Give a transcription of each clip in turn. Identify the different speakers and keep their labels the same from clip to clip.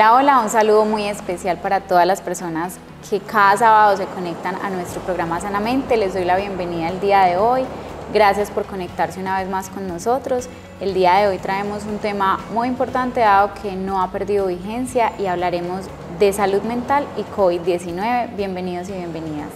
Speaker 1: Hola, hola, un saludo muy especial para todas las personas que cada sábado se conectan a nuestro programa Sanamente. Les doy la bienvenida el día de hoy. Gracias por conectarse una vez más con nosotros. El día de hoy traemos un tema muy importante dado que no ha perdido vigencia y hablaremos de salud mental y COVID-19. Bienvenidos y bienvenidas.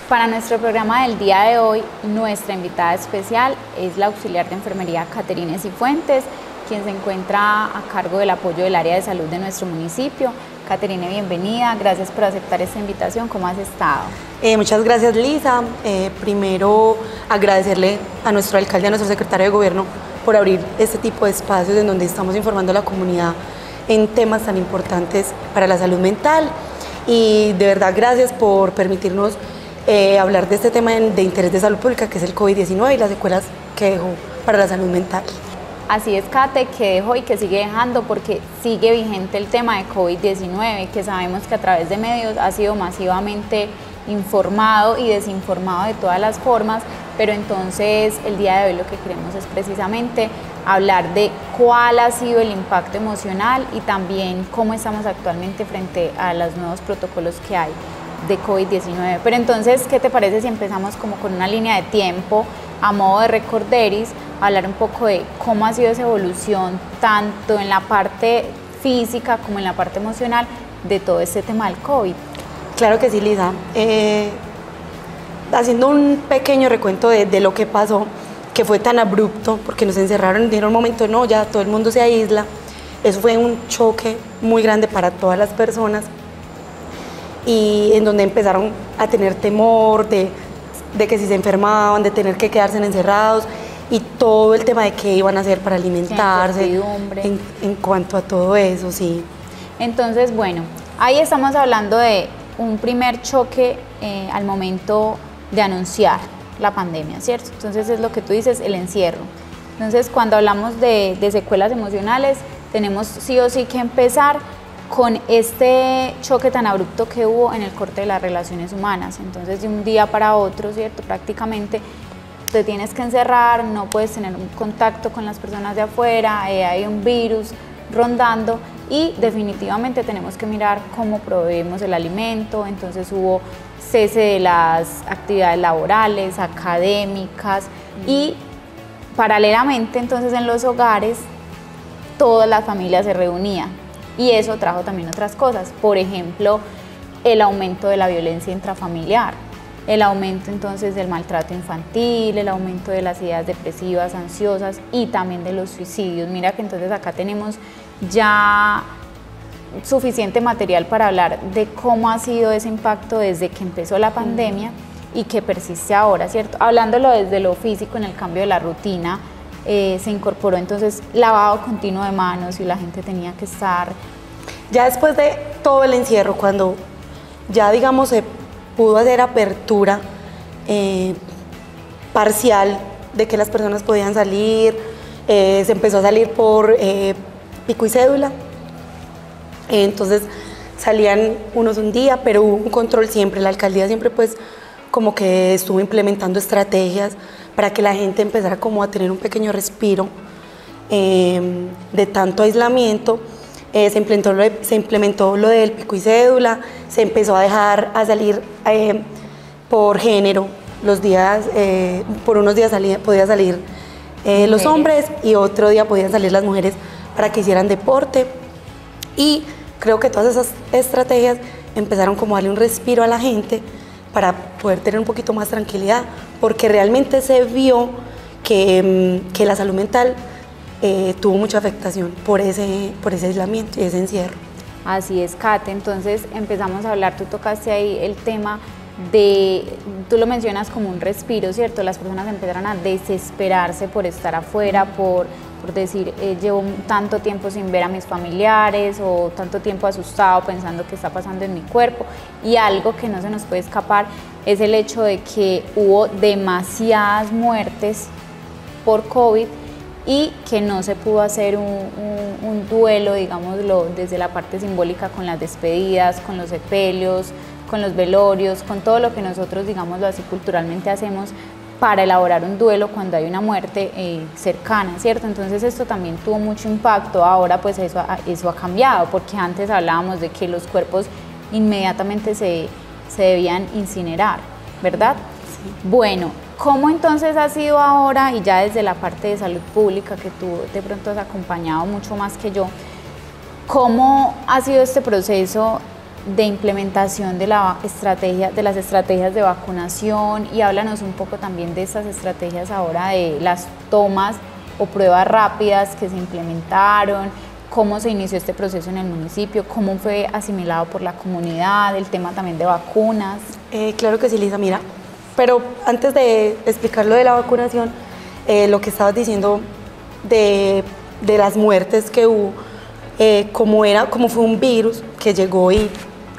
Speaker 1: Para nuestro programa del día de hoy, nuestra invitada especial es la auxiliar de enfermería Caterine Cifuentes, quien se encuentra a cargo del apoyo del área de salud de nuestro municipio. Caterine, bienvenida, gracias por aceptar esta invitación. ¿Cómo has estado?
Speaker 2: Muchas gracias, Lisa. Primero, agradecerle a nuestro alcalde, a nuestro secretario de gobierno, por abrir este tipo de espacios en donde estamos informando a la comunidad en temas tan importantes para la salud mental. Y de verdad, gracias por permitirnos hablar de este tema de interés de salud pública, que es el COVID-19 y las secuelas que dejó para la salud mental.
Speaker 1: Así es, Kate, que dejó y que sigue dejando, porque sigue vigente el tema de COVID-19, que sabemos que a través de medios ha sido masivamente informado y desinformado de todas las formas, pero entonces el día de hoy lo que queremos es precisamente hablar de cuál ha sido el impacto emocional y también cómo estamos actualmente frente a los nuevos protocolos que hay de COVID-19. Pero entonces, ¿qué te parece si empezamos como con una línea de tiempo a modo de recorderis, hablar un poco de cómo ha sido esa evolución tanto en la parte física como en la parte emocional de todo este tema del COVID?
Speaker 2: Claro que sí, Lisa. Haciendo un pequeño recuento de lo que pasó, que fue tan abrupto, porque nos encerraron, dieron un momento, no, ya todo el mundo se aísla. Eso fue un choque muy grande para todas las personas, y en donde empezaron a tener temor de que si se enfermaban, de tener que quedarse encerrados, y todo el tema de qué iban a hacer para alimentarse, en cuanto a todo eso, sí.
Speaker 1: Entonces, bueno, ahí estamos hablando de un primer choque al momento de anunciar la pandemia, ¿cierto? Entonces es lo que tú dices, el encierro. Entonces, cuando hablamos de secuelas emocionales, tenemos sí o sí que empezar con este choque tan abrupto que hubo en el corte de las relaciones humanas. Entonces, de un día para otro, ¿cierto? Prácticamente te tienes que encerrar, no puedes tener un contacto con las personas de afuera, hay un virus rondando y definitivamente tenemos que mirar cómo proveemos el alimento. Entonces hubo cese de las actividades laborales, académicas y paralelamente entonces en los hogares toda la familia se reunía. Y eso trajo también otras cosas, por ejemplo, el aumento de la violencia intrafamiliar, el aumento entonces del maltrato infantil, el aumento de las ideas depresivas, ansiosas y también de los suicidios. Mira que entonces acá tenemos ya suficiente material para hablar de cómo ha sido ese impacto desde que empezó la pandemia y que persiste ahora, ¿cierto? Hablándolo desde lo físico, en el cambio de la rutina, se incorporó entonces lavado continuo de manos y la gente tenía que estar.
Speaker 2: Ya después de todo el encierro, cuando ya digamos se pudo hacer apertura parcial de que las personas podían salir, se empezó a salir por pico y cédula, entonces salían unos un día, pero hubo un control siempre, la alcaldía siempre pues como que estuvo implementando estrategias para que la gente empezara como a tener un pequeño respiro de tanto aislamiento. Se implementó lo del pico y cédula, se empezó a dejar a salir por género, los días, por unos días podía salir los hombres y otro día podían salir las mujeres para que hicieran deporte, y creo que todas esas estrategias empezaron como a darle un respiro a la gente para poder tener un poquito más tranquilidad, porque realmente se vio que la salud mental tuvo mucha afectación por ese aislamiento y ese encierro.
Speaker 1: Así es, Kate. Entonces empezamos a hablar, tú tocaste ahí el tema de, tú lo mencionas como un respiro, ¿cierto? Las personas empezaron a desesperarse por estar afuera, por decir, llevo tanto tiempo sin ver a mis familiares o tanto tiempo asustado pensando qué está pasando en mi cuerpo, y algo que no se nos puede escapar es el hecho de que hubo demasiadas muertes por COVID y que no se pudo hacer un duelo, digámoslo, desde la parte simbólica con las despedidas, con los sepelios, con los velorios, con todo lo que nosotros, digámoslo así, culturalmente hacemos para elaborar un duelo cuando hay una muerte cercana, ¿cierto? Entonces esto también tuvo mucho impacto. Ahora pues eso ha cambiado, porque antes hablábamos de que los cuerpos inmediatamente se debían incinerar, ¿verdad? Sí. Bueno, ¿cómo entonces ha sido ahora, y ya desde la parte de salud pública que tú de pronto has acompañado mucho más que yo, cómo ha sido este proceso de implementación de las estrategias de vacunación? Y háblanos un poco también de estas estrategias ahora de las tomas o pruebas rápidas que se implementaron, cómo se inició este proceso en el municipio, cómo fue asimilado por la comunidad, el tema también de vacunas.
Speaker 2: Claro que sí, Lisa, mira, pero antes de explicar lo de la vacunación, lo que estabas diciendo de las muertes que hubo, como fue un virus que llegó y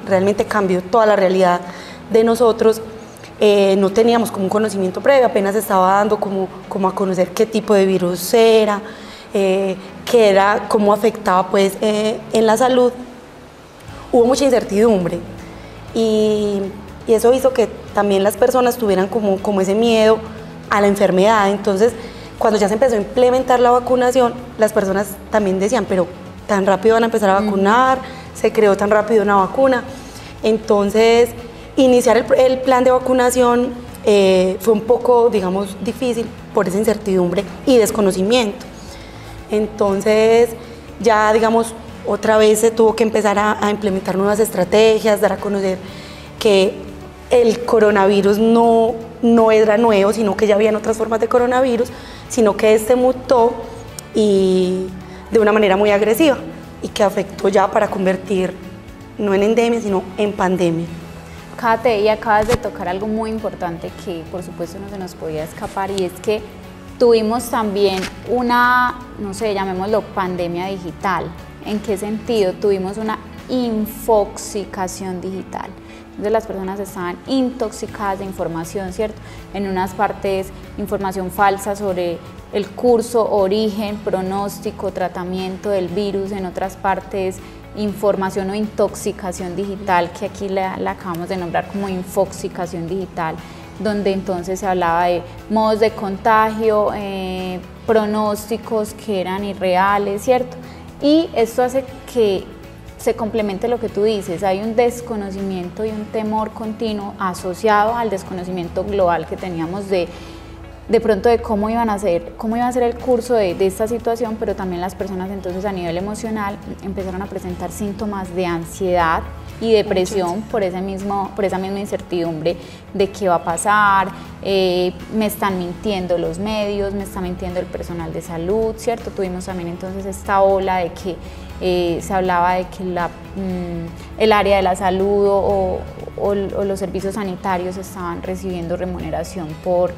Speaker 2: realmente cambió toda la realidad de nosotros, no teníamos como un conocimiento previo, apenas estaba dando como a conocer qué tipo de virus era, qué era, cómo afectaba pues en la salud. Hubo mucha incertidumbre y eso hizo que también las personas tuvieran como ese miedo a la enfermedad. Entonces, cuando ya se empezó a implementar la vacunación, las personas también decían, pero tan rápido van a empezar a vacunar, se creó tan rápido una vacuna. Entonces, iniciar el plan de vacunación fue un poco, digamos, difícil por esa incertidumbre y desconocimiento. Entonces, ya, digamos, otra vez se tuvo que empezar a implementar nuevas estrategias, dar a conocer que el coronavirus no era nuevo, sino que ya habían otras formas de coronavirus, sino que este mutó y de una manera muy agresiva y que afectó ya para convertir no en endemia, sino en pandemia.
Speaker 1: Kate, y acabas de tocar algo muy importante que por supuesto no se nos podía escapar, y es que tuvimos también una, no sé, llamémoslo pandemia digital. ¿En qué sentido? Tuvimos una infoxicación digital. Entonces las personas estaban intoxicadas de información, ¿cierto? En unas partes información falsa sobre el curso, origen, pronóstico, tratamiento del virus, en otras partes información o intoxicación digital, que aquí la acabamos de nombrar como infoxicación digital, donde entonces se hablaba de modos de contagio, pronósticos que eran irreales, ¿cierto? Y esto hace que se complemente lo que tú dices, hay un desconocimiento y un temor continuo asociado al desconocimiento global que teníamos de pronto de cómo iba a ser el curso de esta situación, pero también las personas entonces a nivel emocional empezaron a presentar síntomas de ansiedad y depresión por esa misma incertidumbre de qué va a pasar, me están mintiendo los medios, me está mintiendo el personal de salud, ¿cierto? Tuvimos también entonces esta ola de que se hablaba de que el área de la salud o los servicios sanitarios estaban recibiendo remuneración por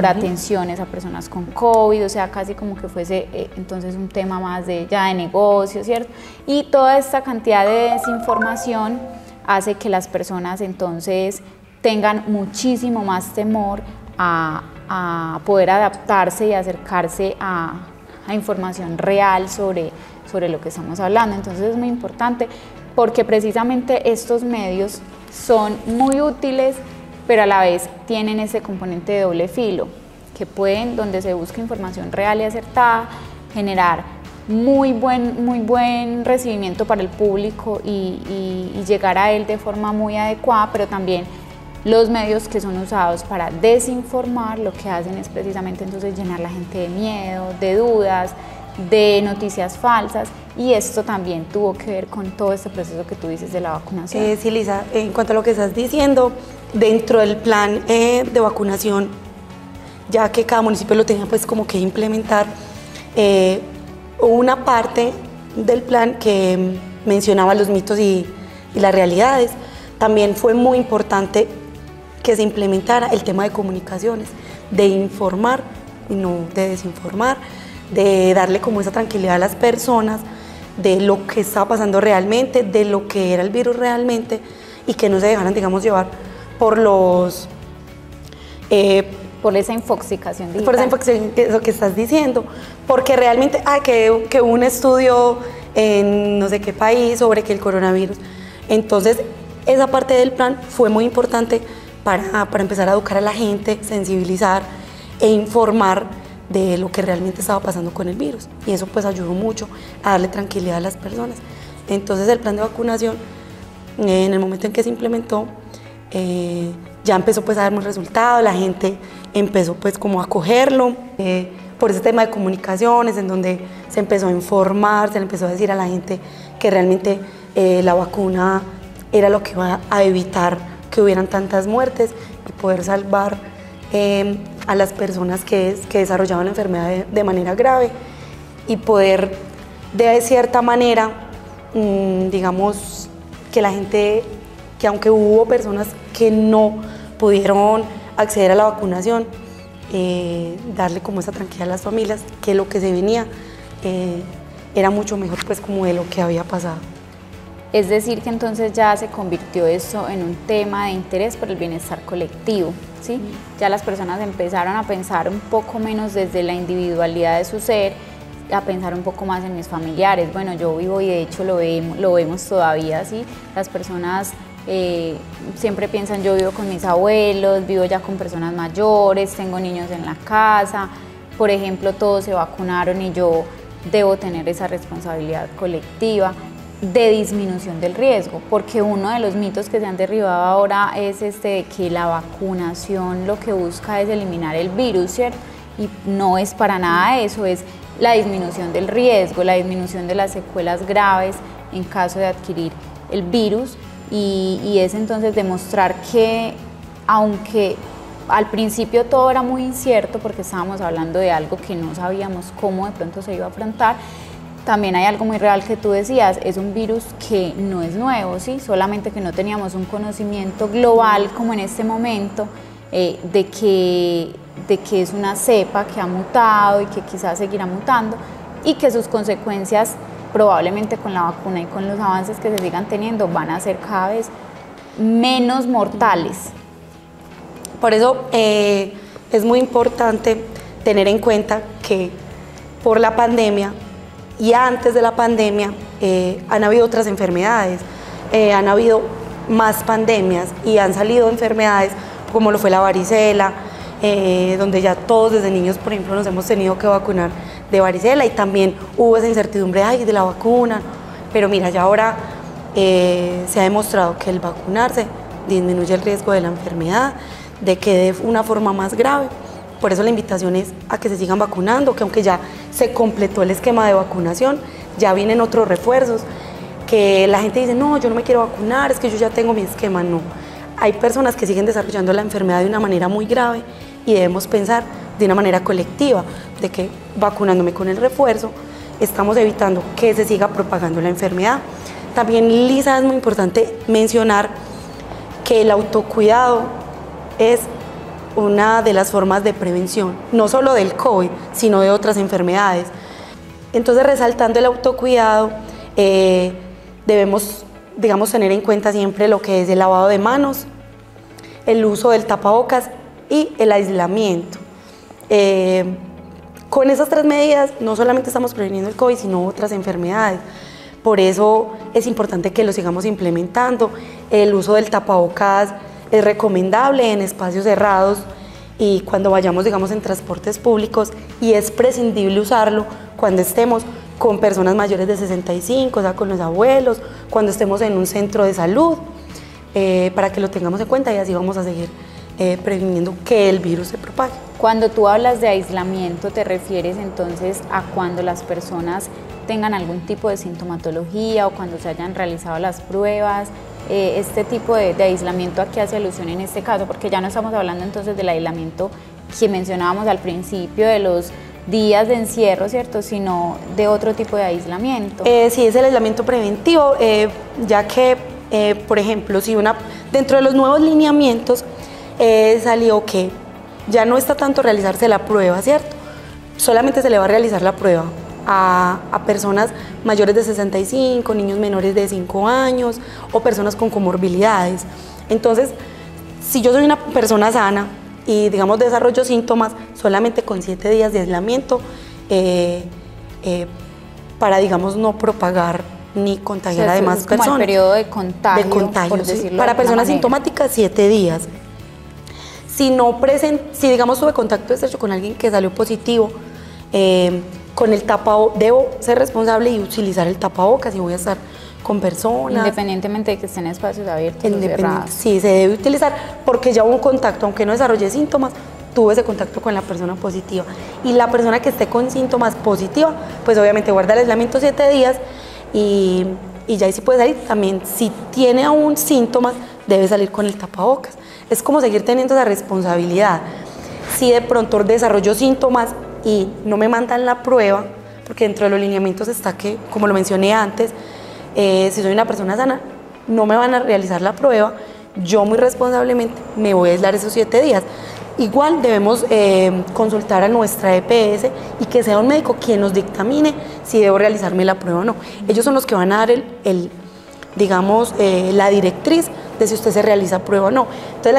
Speaker 1: atenciones a personas con COVID, o sea, casi como que fuese entonces un tema más de negocio, ¿cierto? Y toda esta cantidad de desinformación hace que las personas entonces tengan muchísimo más temor a poder adaptarse y acercarse a información real sobre lo que estamos hablando. Entonces es muy importante porque precisamente estos medios son muy útiles, pero a la vez tienen ese componente de doble filo, que pueden, donde se busca información real y acertada, generar muy buen recibimiento para el público y llegar a él de forma muy adecuada, pero también los medios que son usados para desinformar lo que hacen es precisamente entonces llenar a la gente de miedo, de dudas, de noticias falsas, y esto también tuvo que ver con todo este proceso que tú dices de la vacunación.
Speaker 2: Sí, Lisa, en cuanto a lo que estás diciendo, dentro del plan de vacunación, ya que cada municipio lo tenía pues como que implementar, una parte del plan que mencionaba los mitos y las realidades. También fue muy importante que se implementara el tema de comunicaciones, de informar y no de desinformar, de darle como esa tranquilidad a las personas de lo que estaba pasando realmente, de lo que era el virus realmente, y que no se dejaran, digamos, llevar por los...
Speaker 1: por esa infoxicación digital.
Speaker 2: Por esa infoxicación, eso que estás diciendo, porque realmente, que hubo un estudio en no sé qué país sobre que el coronavirus, entonces esa parte del plan fue muy importante para empezar a educar a la gente, sensibilizar e informar de lo que realmente estaba pasando con el virus. Y eso pues ayudó mucho a darle tranquilidad a las personas. Entonces el plan de vacunación, en el momento en que se implementó, ya empezó pues a dar un resultado, la gente empezó pues como a cogerlo, por ese tema de comunicaciones, en donde se empezó a informar, se le empezó a decir a la gente que realmente la vacuna era lo que iba a evitar que hubieran tantas muertes y poder salvar a las personas que desarrollaban la enfermedad de manera grave y poder de cierta manera, digamos, que la gente, que aunque hubo personas que no pudieron acceder a la vacunación, darle como esa tranquilidad a las familias, que lo que se venía era mucho mejor pues como de lo que había pasado.
Speaker 1: Es decir, que entonces ya se convirtió eso en un tema de interés por el bienestar colectivo, ¿sí? Ya las personas empezaron a pensar un poco menos desde la individualidad de su ser, a pensar un poco más en mis familiares. Bueno, yo vivo y de hecho lo vemos todavía, ¿sí? Las personas siempre piensan, yo vivo con mis abuelos, vivo ya con personas mayores, tengo niños en la casa, por ejemplo, todos se vacunaron y yo debo tener esa responsabilidad colectiva de disminución del riesgo, porque uno de los mitos que se han derribado ahora es de que la vacunación lo que busca es eliminar el virus, ¿cierto? Y no es para nada eso, es la disminución del riesgo, la disminución de las secuelas graves en caso de adquirir el virus, y es entonces demostrar que aunque al principio todo era muy incierto porque estábamos hablando de algo que no sabíamos cómo de pronto se iba a afrontar, también hay algo muy real que tú decías, es un virus que no es nuevo, ¿sí? Solamente que no teníamos un conocimiento global como en este momento de que es una cepa que ha mutado y que quizás seguirá mutando y que sus consecuencias probablemente con la vacuna y con los avances que se sigan teniendo van a ser cada vez menos mortales.
Speaker 2: Por eso es muy importante tener en cuenta que por la pandemia y antes de la pandemia han habido otras enfermedades, han habido más pandemias y han salido enfermedades como lo fue la varicela, donde ya todos desde niños, por ejemplo, nos hemos tenido que vacunar de varicela y también hubo esa incertidumbre de la vacuna, pero mira, ya ahora se ha demostrado que el vacunarse disminuye el riesgo de la enfermedad, de que de una forma más grave. Por eso la invitación es a que se sigan vacunando, que aunque ya se completó el esquema de vacunación, ya vienen otros refuerzos, que la gente dice, no, yo no me quiero vacunar, es que yo ya tengo mi esquema. No, hay personas que siguen desarrollando la enfermedad de una manera muy grave y debemos pensar de una manera colectiva, de que vacunándome con el refuerzo estamos evitando que se siga propagando la enfermedad. También, Lisa, es muy importante mencionar que el autocuidado es una de las formas de prevención, no solo del COVID, sino de otras enfermedades. Entonces, resaltando el autocuidado, debemos, digamos, tener en cuenta siempre lo que es el lavado de manos, el uso del tapabocas y el aislamiento. Con esas tres medidas no solamente estamos preveniendo el COVID, sino otras enfermedades. Por eso es importante que lo sigamos implementando. El uso del tapabocas es recomendable en espacios cerrados y cuando vayamos, digamos, en transportes públicos, y es prescindible usarlo cuando estemos con personas mayores de 65, o sea, con los abuelos, cuando estemos en un centro de salud, para que lo tengamos en cuenta y así vamos a seguir previniendo que el virus se propague.
Speaker 1: Cuando tú hablas de aislamiento, ¿te refieres entonces a cuando las personas tengan algún tipo de sintomatología o cuando se hayan realizado las pruebas? Este tipo de aislamiento, ¿a qué hace alusión en este caso? Porque ya no estamos hablando entonces del aislamiento que mencionábamos al principio de los días de encierro, ¿cierto? Sino de otro tipo de aislamiento.
Speaker 2: Sí, es el aislamiento preventivo, ya que, por ejemplo, si dentro de los nuevos lineamientos salió que ya no está tanto realizarse la prueba, ¿cierto? Solamente se le va a realizar la prueba a personas mayores de 65, niños menores de 5 años o personas con comorbilidades. Entonces, si yo soy una persona sana y, digamos, desarrollo síntomas, solamente con 7 días de aislamiento para, digamos, no propagar ni contagiar, o sea, a demás personas.
Speaker 1: Como el periodo de contagio,
Speaker 2: por decirlo, sí. Para personas sintomáticas, 7 días. Si digamos tuve contacto estrecho con alguien que salió positivo, con el tapabocas, debo ser responsable y utilizar el tapabocas si voy a estar con personas.
Speaker 1: Independientemente de que estén en espacios abiertos o cerrados.
Speaker 2: Sí, se debe utilizar porque ya hubo un contacto, aunque no desarrollé síntomas, tuve ese contacto con la persona positiva. Y la persona que esté con síntomas positiva, pues obviamente guarda el aislamiento 7 días y ya ahí sí puede salir. También si tiene aún síntomas, debe salir con el tapabocas. Es como seguir teniendo esa responsabilidad. Si de pronto desarrollo síntomas y no me mandan la prueba, porque dentro de los lineamientos está que, como lo mencioné antes, si soy una persona sana, no me van a realizar la prueba, yo muy responsablemente me voy a aislar esos 7 días. Igual debemos consultar a nuestra EPS y que sea un médico quien nos dictamine si debo realizarme la prueba o no. Ellos son los que van a dar digamos, la directriz de si usted se realiza prueba o no. Entonces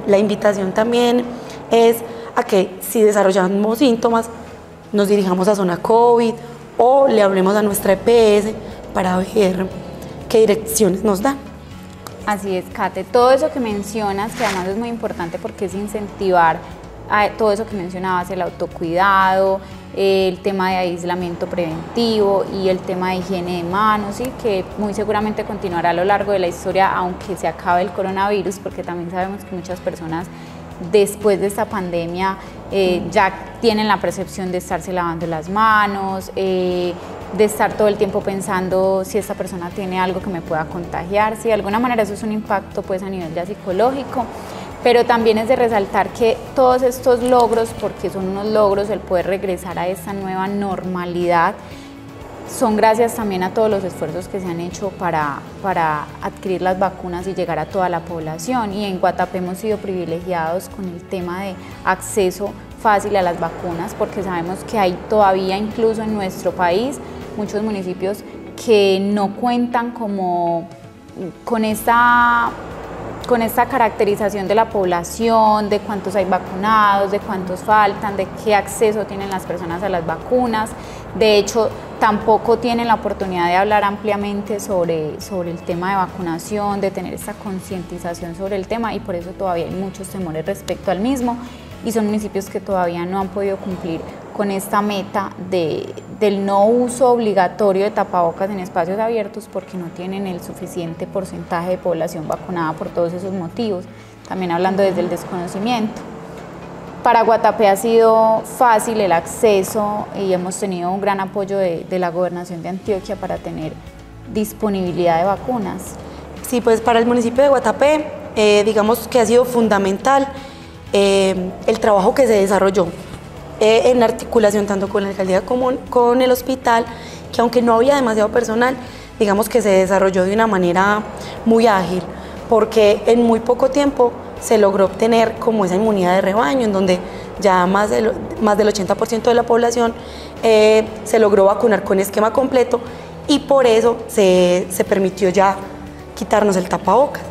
Speaker 2: la invitación también es a que si desarrollamos síntomas, nos dirijamos a zona COVID o le hablemos a nuestra EPS para ver qué direcciones nos dan.
Speaker 1: Así es, Kate. Todo eso que mencionas, que además es muy importante porque es incentivar a todo eso que mencionabas, el autocuidado, el tema de aislamiento preventivo y el tema de higiene de manos, ¿sí? Que muy seguramente continuará a lo largo de la historia, aunque se acabe el coronavirus, porque también sabemos que muchas personas después de esta pandemia ya tienen la percepción de estarse lavando las manos, de estar todo el tiempo pensando si esta persona tiene algo que me pueda contagiar. Sí, de alguna manera eso es un impacto pues a nivel ya psicológico, pero también es de resaltar que todos estos logros, porque son unos logros, el poder regresar a esta nueva normalidad, son gracias también a todos los esfuerzos que se han hecho para adquirir las vacunas y llegar a toda la población. Y en Guatapé hemos sido privilegiados con el tema de acceso fácil a las vacunas, porque sabemos que hay todavía, incluso en nuestro país, muchos municipios que no cuentan con esta caracterización de la población, de cuántos hay vacunados, de cuántos faltan, de qué acceso tienen las personas a las vacunas. De hecho, tampoco tienen la oportunidad de hablar ampliamente sobre el tema de vacunación, de tener esta concientización sobre el tema, y por eso todavía hay muchos temores respecto al mismo, y son municipios que todavía no han podido cumplir con esta meta del no uso obligatorio de tapabocas en espacios abiertos porque no tienen el suficiente porcentaje de población vacunada por todos esos motivos, también hablando desde el desconocimiento. Para Guatapé ha sido fácil el acceso y hemos tenido un gran apoyo de la Gobernación de Antioquia para tener disponibilidad de vacunas.
Speaker 2: Sí, pues para el municipio de Guatapé, digamos que ha sido fundamental el trabajo que se desarrolló en articulación tanto con la alcaldía como con el hospital, que aunque no había demasiado personal, digamos que se desarrolló de una manera muy ágil, porque en muy poco tiempo se logró obtener como esa inmunidad de rebaño, en donde ya más del 80% de la población se logró vacunar con esquema completo, y por eso se permitió ya quitarnos el tapabocas.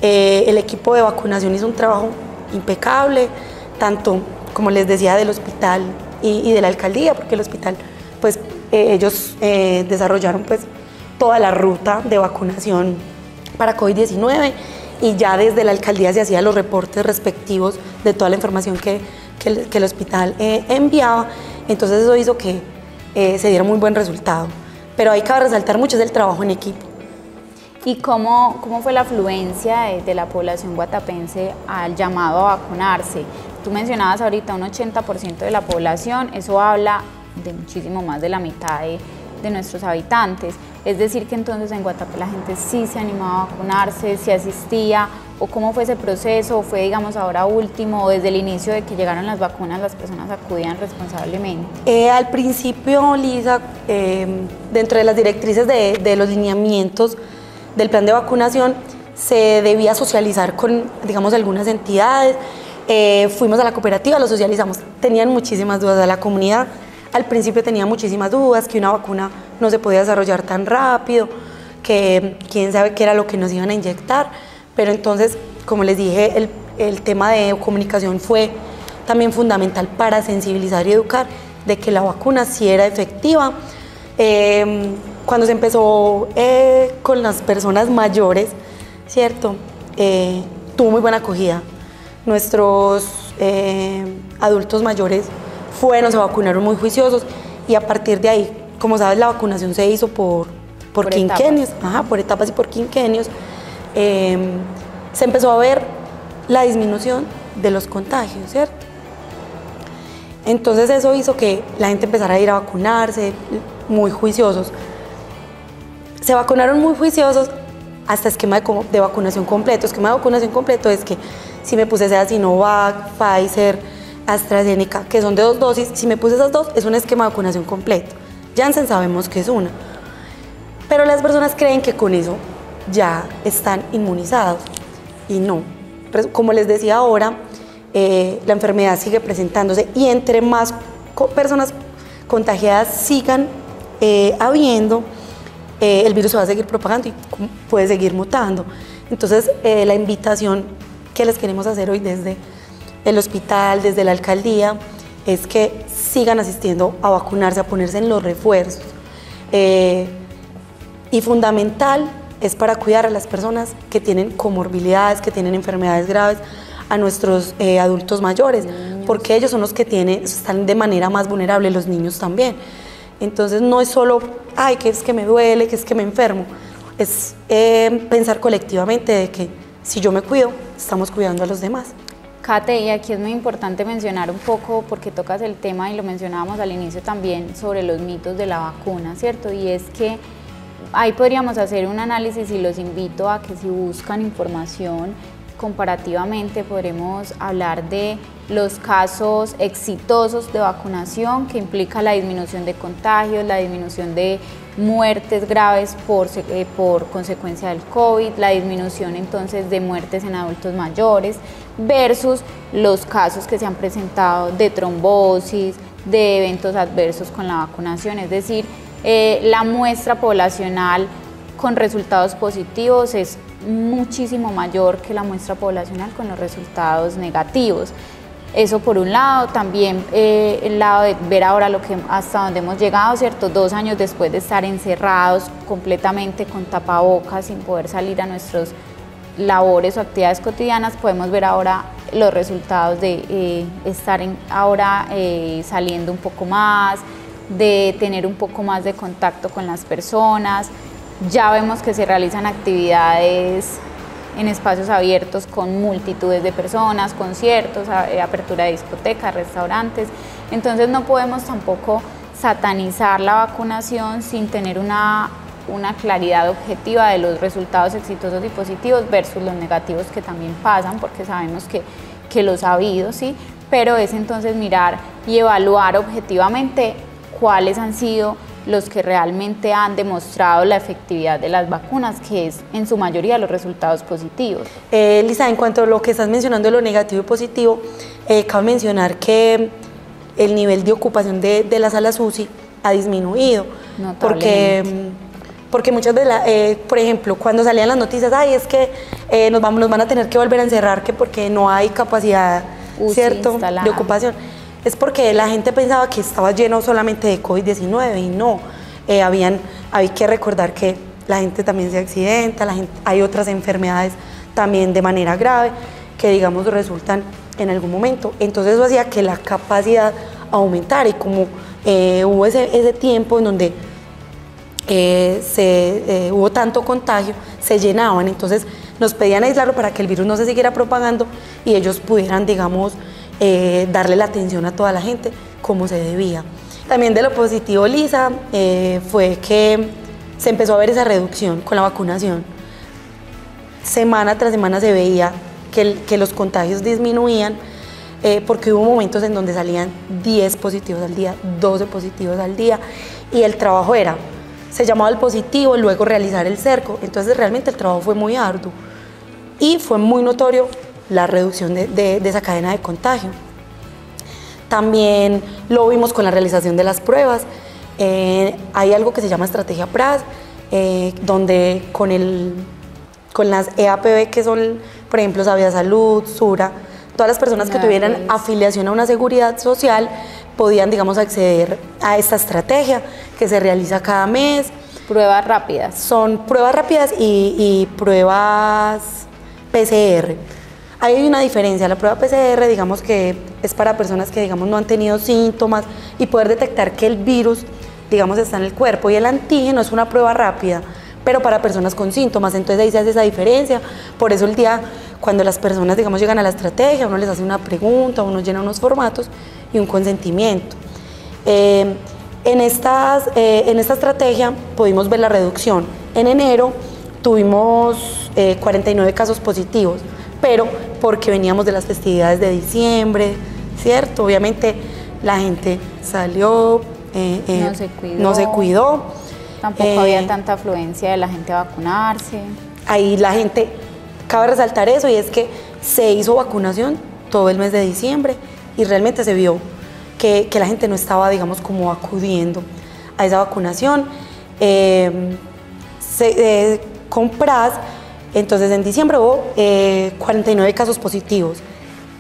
Speaker 2: El equipo de vacunación hizo un trabajo impecable, tanto como les decía del hospital y de la alcaldía, porque el hospital pues ellos desarrollaron pues toda la ruta de vacunación para COVID-19, y ya desde la alcaldía se hacían los reportes respectivos de toda la información que el hospital enviaba. Entonces eso hizo que se diera muy buen resultado, pero hay que resaltar mucho es el trabajo en equipo.
Speaker 1: ¿Y cómo fue la afluencia de la población guatapense al llamado a vacunarse? Tú mencionabas ahorita un 80% de la población, eso habla de muchísimo más de la mitad de nuestros habitantes. Es decir, que entonces en Guatapé la gente sí se animaba a vacunarse, sí asistía, o cómo fue ese proceso, o fue, digamos, ahora último, o desde el inicio de que llegaron las vacunas las personas acudían responsablemente.
Speaker 2: Al principio, Lisa, dentro de las directrices de los lineamientos del plan de vacunación, se debía socializar con, digamos, algunas entidades. Fuimos a la cooperativa, lo socializamos. Tenían muchísimas dudas de la comunidad. Al principio tenía muchísimas dudas, que una vacuna no se podía desarrollar tan rápido, que quién sabe qué era lo que nos iban a inyectar, pero entonces, como les dije, el tema de comunicación fue también fundamental para sensibilizar y educar de que la vacuna sí era efectiva. Cuando se empezó con las personas mayores, ¿cierto? Tuvo muy buena acogida. nuestros adultos mayores se vacunaron muy juiciosos y a partir de ahí, como sabes, la vacunación se hizo por quinquenios, por etapas y por quinquenios. Se empezó a ver la disminución de los contagios, ¿cierto? Entonces eso hizo que la gente empezara a ir a vacunarse muy juiciosos. Se vacunaron muy juiciosos hasta esquema de vacunación completo. Esquema de vacunación completo es que si me puse sea Sinovac, Pfizer, AstraZeneca, que son de 2 dosis, si me puse esas 2 es un esquema de vacunación completo. Janssen sabemos que es una. Pero las personas creen que con eso ya están inmunizados y no. Como les decía ahora, la enfermedad sigue presentándose y entre más personas contagiadas sigan habiendo, el virus se va a seguir propagando y puede seguir mutando. Entonces, la invitación que les queremos hacer hoy desde el hospital, desde la alcaldía, es que sigan asistiendo a vacunarse, a ponerse en los refuerzos. Y fundamental es para cuidar a las personas que tienen comorbilidades, que tienen enfermedades graves, a nuestros adultos mayores, porque ellos son los que están de manera más vulnerable, los niños también. Entonces no es solo, ay, que es que me duele, que es que me enfermo, es pensar colectivamente de que si yo me cuido, estamos cuidando a los demás.
Speaker 1: Kate, y aquí es muy importante mencionar un poco, porque tocas el tema y lo mencionábamos al inicio también, sobre los mitos de la vacuna, ¿cierto? Y es que ahí podríamos hacer un análisis y los invito a que si buscan información comparativamente podremos hablar de los casos exitosos de vacunación que implica la disminución de contagios, la disminución de muertes graves por consecuencia del COVID, la disminución entonces de muertes en adultos mayores versus los casos que se han presentado de trombosis, de eventos adversos con la vacunación, es decir, la muestra poblacional con resultados positivos es muchísimo mayor que la muestra poblacional con los resultados negativos. Eso por un lado, también el lado de ver ahora hasta donde hemos llegado, ¿cierto? 2 años después de estar encerrados completamente con tapabocas, sin poder salir a nuestras labores o actividades cotidianas, podemos ver ahora los resultados de estar ahora saliendo un poco más, de tener un poco más de contacto con las personas. Ya vemos que se realizan actividades en espacios abiertos con multitudes de personas, conciertos, apertura de discotecas, restaurantes. Entonces no podemos tampoco satanizar la vacunación sin tener una claridad objetiva de los resultados exitosos y positivos versus los negativos que también pasan, porque sabemos que los ha habido, ¿sí? Pero es entonces mirar y evaluar objetivamente cuáles han sido los que realmente han demostrado la efectividad de las vacunas, que es en su mayoría los resultados positivos.
Speaker 2: Lisa, en cuanto a lo que estás mencionando de lo negativo y positivo, cabe mencionar que el nivel de ocupación de las salas UCI ha disminuido, porque muchas de por ejemplo, cuando salían las noticias, ay, es que nos van a tener que volver a encerrar, que porque no hay capacidad, ¿cierto?, de ocupación. Es porque la gente pensaba que estaba lleno solamente de COVID-19 y no, hay que recordar que la gente también se accidenta, hay otras enfermedades también de manera grave que digamos resultan en algún momento, entonces eso hacía que la capacidad aumentara y como hubo ese tiempo en donde hubo tanto contagio, se llenaban, entonces nos pedían aislarlo para que el virus no se siguiera propagando y ellos pudieran, digamos, darle la atención a toda la gente como se debía. También de lo positivo, Lisa, fue que se empezó a ver esa reducción con la vacunación. Semana tras semana se veía que los contagios disminuían porque hubo momentos en donde salían 10 positivos al día, 12 positivos al día y el trabajo se llamaba el positivo, luego realizar el cerco, entonces realmente el trabajo fue muy arduo y fue muy notorio la reducción de esa cadena de contagio. También lo vimos con la realización de las pruebas. Hay algo que se llama estrategia PRAS, donde con las EAPB, que son, por ejemplo, Sabia Salud, Sura, todas las personas que tuvieran afiliación a una seguridad social podían, digamos, acceder a esta estrategia que se realiza cada mes.
Speaker 1: Pruebas rápidas.
Speaker 2: Son pruebas rápidas y pruebas PCR. Ahí hay una diferencia. La prueba PCR, digamos que es para personas que, digamos, no han tenido síntomas y poder detectar que el virus, digamos, está en el cuerpo. Y el antígeno es una prueba rápida, pero para personas con síntomas. Entonces ahí se hace esa diferencia. Por eso el día, cuando las personas, digamos, llegan a la estrategia, uno les hace una pregunta, uno llena unos formatos y un consentimiento. En esta estrategia pudimos ver la reducción. En enero tuvimos 49 casos positivos, pero porque veníamos de las festividades de diciembre, ¿cierto? Obviamente la gente salió, no se cuidó.
Speaker 1: Tampoco había tanta afluencia de la gente a vacunarse.
Speaker 2: Ahí la gente, cabe resaltar eso, y es que se hizo vacunación todo el mes de diciembre y realmente se vio que la gente no estaba, digamos, como acudiendo a esa vacunación. Con PRAS, entonces en diciembre hubo 49 casos positivos,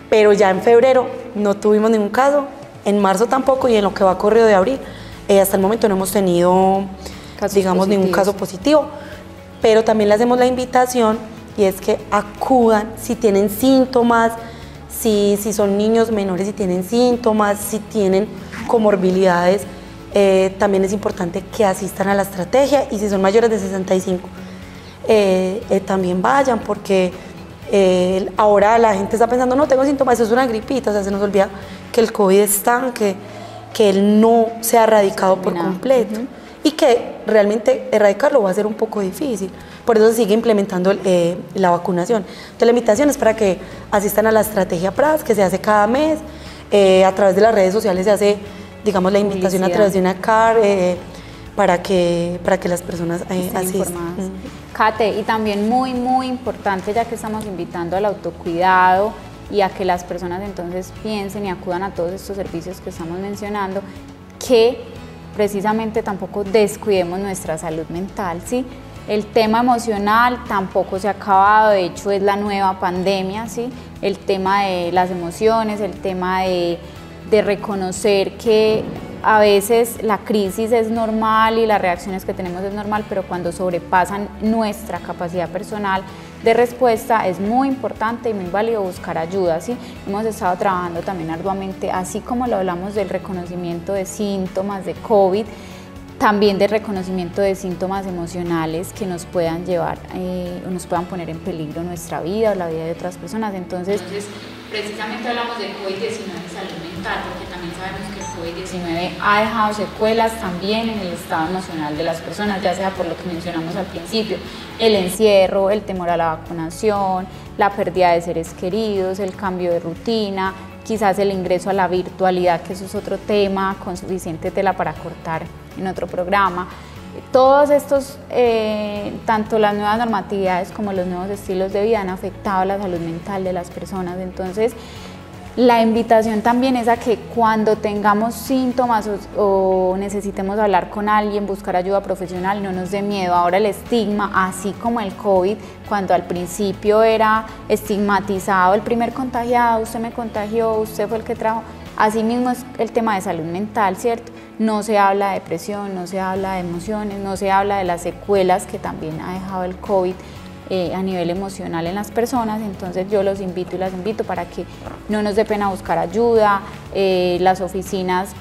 Speaker 2: pero ya en febrero no tuvimos ningún caso, en marzo tampoco, y en lo que va corrido de abril, hasta el momento no hemos tenido, digamos, ningún caso positivo, pero también le hacemos la invitación, y es que acudan si tienen síntomas, si son niños menores y tienen síntomas, si tienen comorbilidades, también es importante que asistan a la estrategia, y si son mayores de 65, también vayan, porque ahora la gente está pensando, no tengo síntomas, eso es una gripita, o sea, se nos olvida que el COVID está, que él no se ha erradicado por completo, y que realmente erradicarlo va a ser un poco difícil. Por eso se sigue implementando la vacunación. Entonces la invitación es para que asistan a la estrategia PRAS, que se hace cada mes. A través de las redes sociales se hace, digamos, la invitación a través de una CAR, para que las personas asistan.
Speaker 1: Kate, y también muy, muy importante, ya que estamos invitando al autocuidado y a que las personas entonces piensen y acudan a todos estos servicios que estamos mencionando, que precisamente tampoco descuidemos nuestra salud mental, ¿sí? El tema emocional tampoco se ha acabado, de hecho es la nueva pandemia, ¿sí? El tema de las emociones, el tema de reconocer que a veces la crisis es normal y las reacciones que tenemos es normal, pero cuando sobrepasan nuestra capacidad personal de respuesta es muy importante y muy válido buscar ayuda, ¿sí? Hemos estado trabajando también arduamente, así como lo hablamos del reconocimiento de síntomas de COVID, también del reconocimiento de síntomas emocionales que nos puedan llevar o nos puedan poner en peligro nuestra vida o la vida de otras personas. Entonces precisamente hablamos del COVID-19 y salud mental, porque también sabemos que el COVID-19 ha dejado secuelas también en el estado emocional de las personas, ya sea por lo que mencionamos al principio, el encierro, el temor a la vacunación, la pérdida de seres queridos, el cambio de rutina, quizás el ingreso a la virtualidad, que eso es otro tema con suficiente tela para cortar en otro programa. Todos estos, tanto las nuevas normatividades como los nuevos estilos de vida han afectado la salud mental de las personas. Entonces, la invitación también es a que cuando tengamos síntomas o necesitemos hablar con alguien, buscar ayuda profesional, no nos dé miedo. Ahora el estigma, así como el COVID, cuando al principio era estigmatizado, el primer contagiado, usted me contagió, usted fue el que trajo, así mismo es el tema de salud mental, ¿cierto? No se habla de depresión, no se habla de emociones, no se habla de las secuelas que también ha dejado el COVID a nivel emocional en las personas. Entonces yo los invito y las invito para que no nos dé pena buscar ayuda. Las oficinas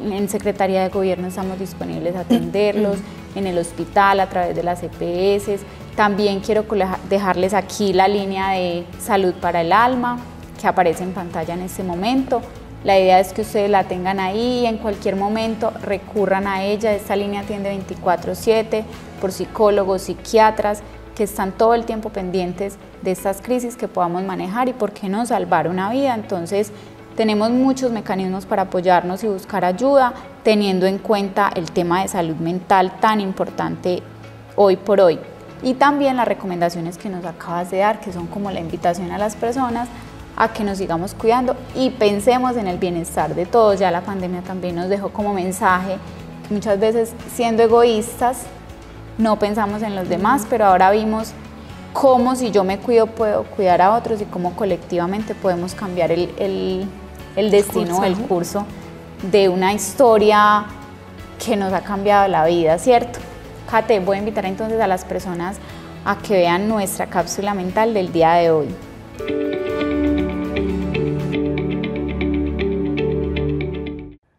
Speaker 1: en Secretaría de Gobierno estamos disponibles a atenderlos, en el hospital a través de las EPS. También quiero dejarles aquí la línea de Salud para el Alma, que aparece en pantalla en este momento. La idea es que ustedes la tengan ahí y en cualquier momento recurran a ella. Esta línea atiende 24/7 por psicólogos, psiquiatras, que están todo el tiempo pendientes de estas crisis que podamos manejar y por qué no salvar una vida. Entonces tenemos muchos mecanismos para apoyarnos y buscar ayuda, teniendo en cuenta el tema de salud mental tan importante hoy por hoy. Y también las recomendaciones que nos acabas de dar, que son como la invitación a las personas a que nos sigamos cuidando y pensemos en el bienestar de todos. Ya la pandemia también nos dejó como mensaje que muchas veces, siendo egoístas, no pensamos en los demás, pero ahora vimos cómo si yo me cuido puedo cuidar a otros y cómo colectivamente podemos cambiar el destino, el curso de una historia que nos ha cambiado la vida, ¿cierto? Kate, voy a invitar entonces a las personas a que vean nuestra cápsula mental del día de hoy.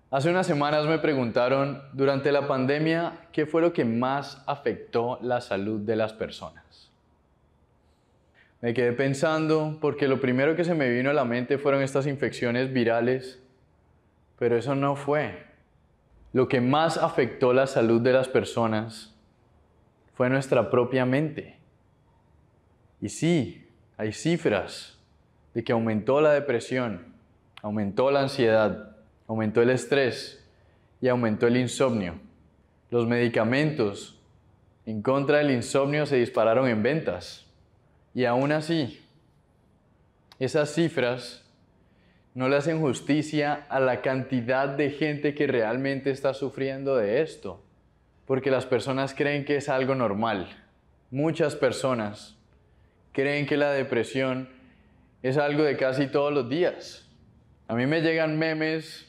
Speaker 3: Hace unas semanas me preguntaron, durante la pandemia, ¿qué fue lo que más afectó la salud de las personas? Me quedé pensando porque lo primero que se me vino a la mente fueron estas infecciones virales, pero eso no fue. Lo que más afectó la salud de las personas fue nuestra propia mente. Y sí, hay cifras de que aumentó la depresión, aumentó la ansiedad, aumentó el estrés y aumentó el insomnio. Los medicamentos en contra del insomnio se dispararon en ventas. Y aún así, esas cifras no le hacen justicia a la cantidad de gente que realmente está sufriendo de esto, porque las personas creen que es algo normal. Muchas personas creen que la depresión es algo de casi todos los días. A mí me llegan memes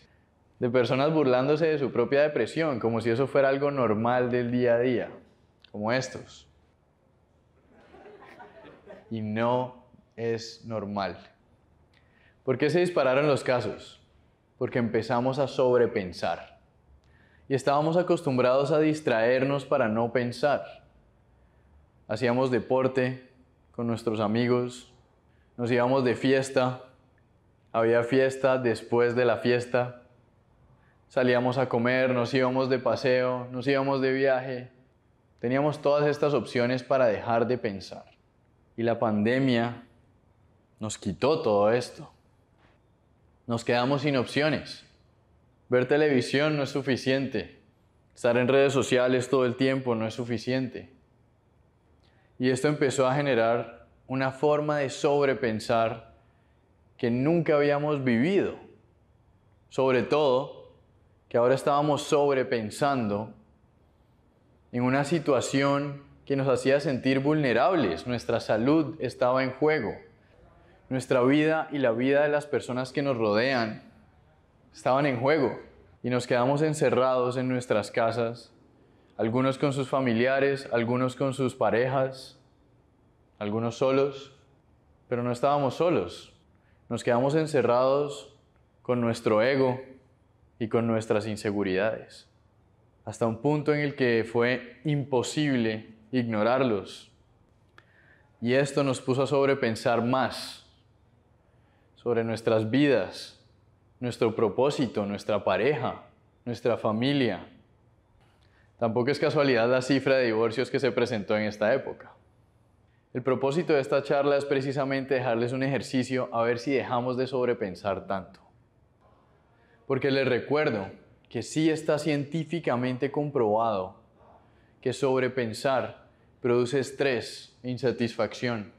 Speaker 3: de personas burlándose de su propia depresión, como si eso fuera algo normal del día a día, como estos. Y no es normal. ¿Por qué se dispararon los casos? Porque empezamos a sobrepensar. Y estábamos acostumbrados a distraernos para no pensar. Hacíamos deporte con nuestros amigos, nos íbamos de fiesta, había fiesta después de la fiesta, salíamos a comer, nos íbamos de paseo, nos íbamos de viaje. Teníamos todas estas opciones para dejar de pensar. Y la pandemia nos quitó todo esto. Nos quedamos sin opciones. Ver televisión no es suficiente. Estar en redes sociales todo el tiempo no es suficiente. Y esto empezó a generar una forma de sobrepensar que nunca habíamos vivido. Sobre todo, que ahora estábamos sobrepensando en una situación que nos hacía sentir vulnerables. Nuestra salud estaba en juego. Nuestra vida y la vida de las personas que nos rodean estaban en juego. Y nos quedamos encerrados en nuestras casas, algunos con sus familiares, algunos con sus parejas, algunos solos, pero no estábamos solos. Nos quedamos encerrados con nuestro ego y con nuestras inseguridades, hasta un punto en el que fue imposible ignorarlos. Y esto nos puso a sobrepensar más sobre nuestras vidas, nuestro propósito, nuestra pareja, nuestra familia. Tampoco es casualidad la cifra de divorcios que se presentó en esta época. El propósito de esta charla es precisamente dejarles un ejercicio a ver si dejamos de sobrepensar tanto. Porque les recuerdo que sí está científicamente comprobado que sobrepensar produce estrés e insatisfacción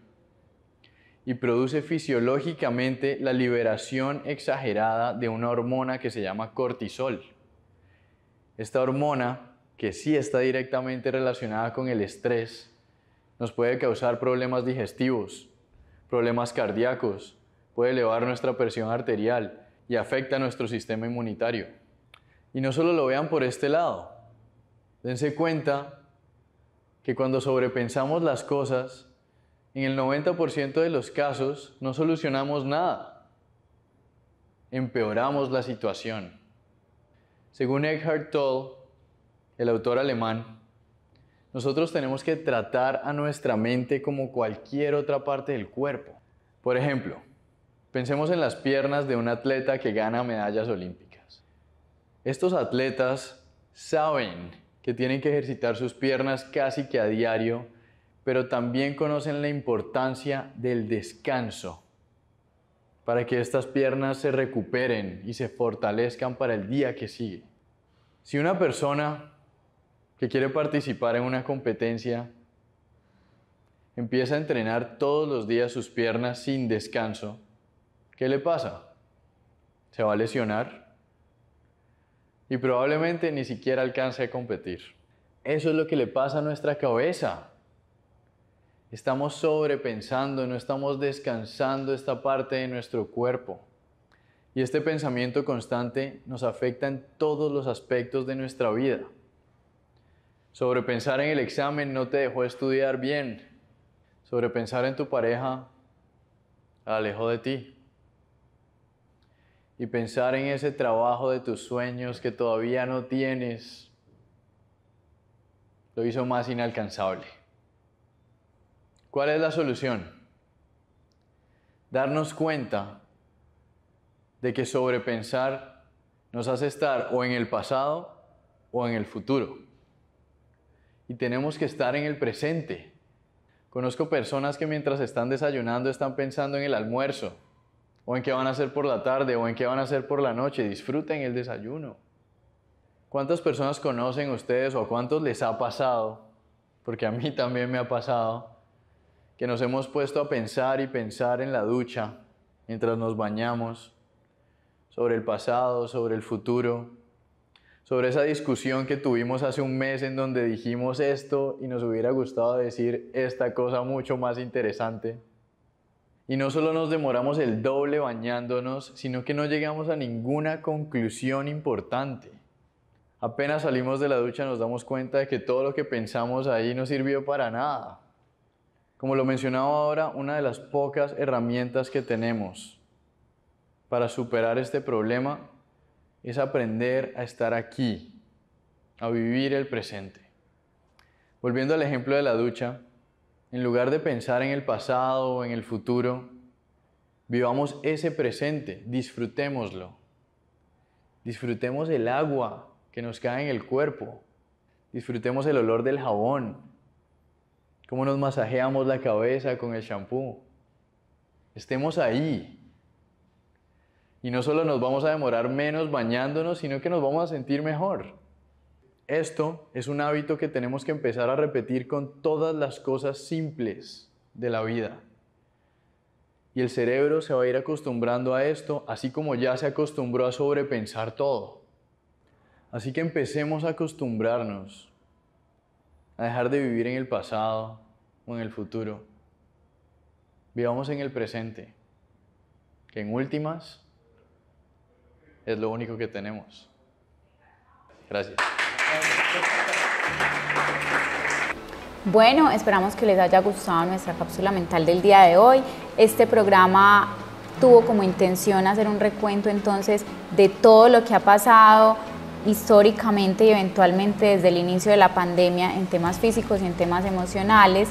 Speaker 3: y produce fisiológicamente la liberación exagerada de una hormona que se llama cortisol. Esta hormona, que sí está directamente relacionada con el estrés, nos puede causar problemas digestivos, problemas cardíacos, puede elevar nuestra presión arterial y afecta a nuestro sistema inmunitario. Y no solo lo vean por este lado, dense cuenta que cuando sobrepensamos las cosas, en el 90% de los casos no solucionamos nada, empeoramos la situación. Según Eckhart Tolle, el autor alemán, nosotros tenemos que tratar a nuestra mente como cualquier otra parte del cuerpo. Por ejemplo, pensemos en las piernas de un atleta que gana medallas olímpicas. Estos atletas saben que tienen que ejercitar sus piernas casi que a diario, pero también conocen la importancia del descanso para que estas piernas se recuperen y se fortalezcan para el día que sigue. Si una persona que quiere participar en una competencia empieza a entrenar todos los días sus piernas sin descanso, ¿qué le pasa? Se va a lesionar y probablemente ni siquiera alcance a competir. Eso es lo que le pasa a nuestra cabeza. Estamos sobrepensando, no estamos descansando esta parte de nuestro cuerpo. Y este pensamiento constante nos afecta en todos los aspectos de nuestra vida. Sobrepensar en el examen no te dejó estudiar bien. Sobrepensar en tu pareja la alejó de ti. y pensar en ese trabajo de tus sueños que todavía no tienes, lo hizo más inalcanzable. ¿Cuál es la solución? Darnos cuenta de que sobrepensar nos hace estar o en el pasado o en el futuro. Y tenemos que estar en el presente. Conozco personas que mientras están desayunando están pensando en el almuerzo, o en qué van a hacer por la tarde, o en qué van a hacer por la noche. Disfruten el desayuno. ¿Cuántas personas conocen ustedes o a cuántos les ha pasado? Porque a mí también me ha pasado, que nos hemos puesto a pensar y pensar en la ducha mientras nos bañamos, sobre el pasado, sobre el futuro, sobre esa discusión que tuvimos hace un mes en donde dijimos esto y nos hubiera gustado decir esta cosa mucho más interesante. Y no solo nos demoramos el doble bañándonos, sino que no llegamos a ninguna conclusión importante. Apenas salimos de la ducha nos damos cuenta de que todo lo que pensamos ahí no sirvió para nada. Como lo mencionaba ahora, una de las pocas herramientas que tenemos para superar este problema es aprender a estar aquí, a vivir el presente. Volviendo al ejemplo de la ducha, en lugar de pensar en el pasado o en el futuro, vivamos ese presente, disfrutémoslo. Disfrutemos el agua que nos cae en el cuerpo, disfrutemos el olor del jabón, cómo nos masajeamos la cabeza con el shampoo. Estemos ahí. Y no solo nos vamos a demorar menos bañándonos, sino que nos vamos a sentir mejor. Esto es un hábito que tenemos que empezar a repetir con todas las cosas simples de la vida. Y el cerebro se va a ir acostumbrando a esto, así como ya se acostumbró a sobrepensar todo. Así que empecemos a acostumbrarnos a dejar de vivir en el pasado o en el futuro. Vivamos en el presente, que en últimas es lo único que tenemos. Gracias.
Speaker 1: Bueno, esperamos que les haya gustado nuestra cápsula mental del día de hoy. Este programa tuvo como intención hacer un recuento entonces de todo lo que ha pasado históricamente y eventualmente desde el inicio de la pandemia en temas físicos y en temas emocionales,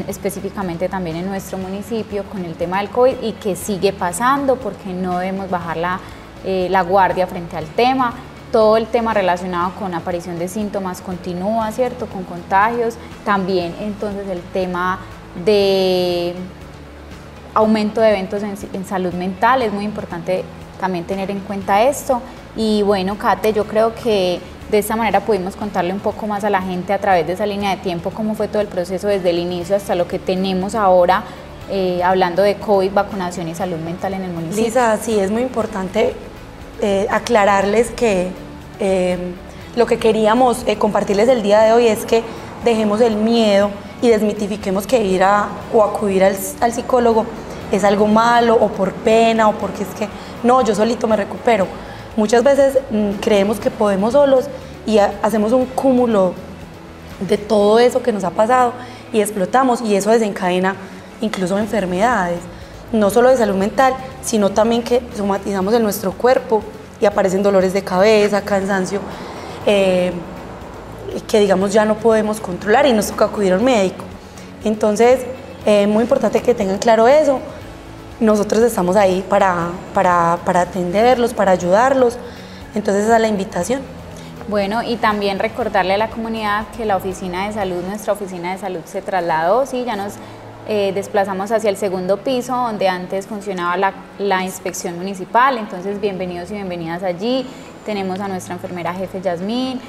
Speaker 1: específicamente también en nuestro municipio con el tema del COVID, y que sigue pasando porque no debemos bajar la guardia frente al tema. Todo el tema relacionado con aparición de síntomas continúa, ¿cierto? Con contagios. También entonces el tema de aumento de eventos en salud mental, es muy importante también tener en cuenta esto. Y bueno, Kate, yo creo que de esta manera pudimos contarle un poco más a la gente a través de esa línea de tiempo cómo fue todo el proceso desde el inicio hasta lo que tenemos ahora, hablando de COVID, vacunación y salud mental en el municipio.
Speaker 2: Lisa, sí, es muy importante aclararles que lo que queríamos compartirles el día de hoy es que dejemos el miedo y desmitifiquemos que ir o acudir al psicólogo es algo malo o por pena o porque es que no, yo solito me recupero. Muchas veces creemos que podemos solos y hacemos un cúmulo de todo eso que nos ha pasado y explotamos, y eso desencadena incluso enfermedades, no solo de salud mental, sino también que somatizamos en nuestro cuerpo y aparecen dolores de cabeza, cansancio, que digamos ya no podemos controlar y nos toca acudir a un médico. Entonces, muy importante que tengan claro eso. Nosotros estamos ahí para atenderlos, para ayudarlos. Entonces esa es la invitación.
Speaker 1: Bueno, y también recordarle a la comunidad que la oficina de salud, nuestra oficina de salud se trasladó, sí, ya nos desplazamos hacia el segundo piso donde antes funcionaba la inspección municipal. Entonces bienvenidos y bienvenidas allí. Tenemos a nuestra enfermera jefe Yasmín,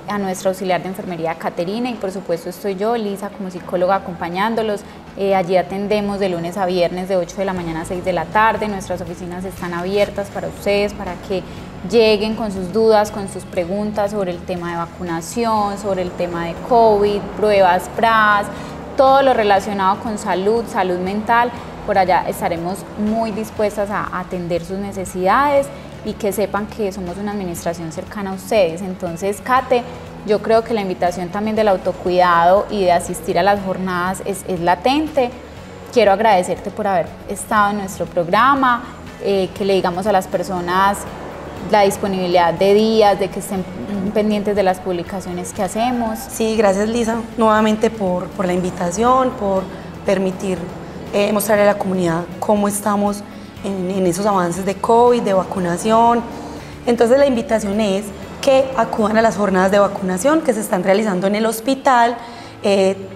Speaker 1: a nuestra auxiliar de enfermería Caterina y por supuesto estoy yo, Lisa, como psicóloga acompañándolos. Allí atendemos de lunes a viernes de 8 de la mañana a 6 de la tarde. Nuestras oficinas están abiertas para ustedes, para que lleguen con sus dudas, con sus preguntas sobre el tema de vacunación, sobre el tema de COVID, pruebas PRAS, todo lo relacionado con salud, salud mental. Por allá estaremos muy dispuestas a atender sus necesidades y que sepan que somos una administración cercana a ustedes. Entonces, Kate, yo creo que la invitación también del autocuidado y de asistir a las jornadas es latente. Quiero agradecerte por haber estado en nuestro programa. que le digamos a las personas la disponibilidad de días, de que estén pendientes de las publicaciones que hacemos.
Speaker 2: Sí, gracias Lisa, nuevamente por la invitación, por permitir mostrarle a la comunidad cómo estamos en esos avances de COVID, de vacunación. Entonces la invitación es que acudan a las jornadas de vacunación que se están realizando en el hospital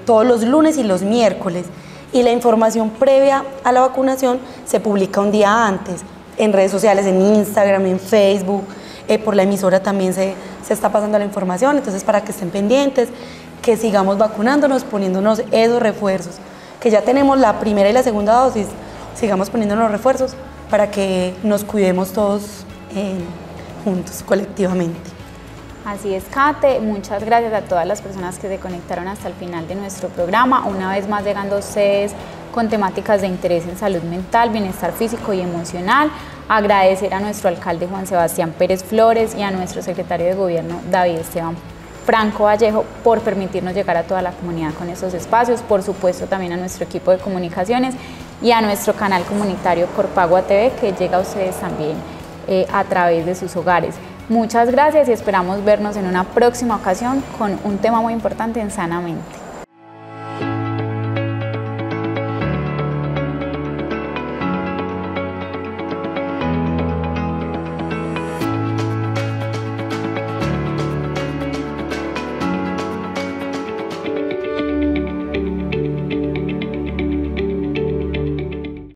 Speaker 2: todos los lunes y los miércoles. Y la información previa a la vacunación se publica un día antes en redes sociales, en Instagram, en Facebook, por la emisora también se está pasando la información, entonces para que estén pendientes, que sigamos vacunándonos, poniéndonos esos refuerzos, que ya tenemos la primera y la segunda dosis, sigamos poniéndonos refuerzos para que nos cuidemos todos juntos, colectivamente.
Speaker 1: Así es, Kate, muchas gracias a todas las personas que se conectaron hasta el final de nuestro programa, una vez más llegando a ustedes con temáticas de interés en salud mental, bienestar físico y emocional. Agradecer a nuestro alcalde Juan Sebastián Pérez Flores y a nuestro secretario de Gobierno David Esteban Franco Vallejo por permitirnos llegar a toda la comunidad con estos espacios, por supuesto también a nuestro equipo de comunicaciones y a nuestro canal comunitario Corpagua TV que llega a ustedes también a través de sus hogares. Muchas gracias y esperamos vernos en una próxima ocasión con un tema muy importante en Sanamente.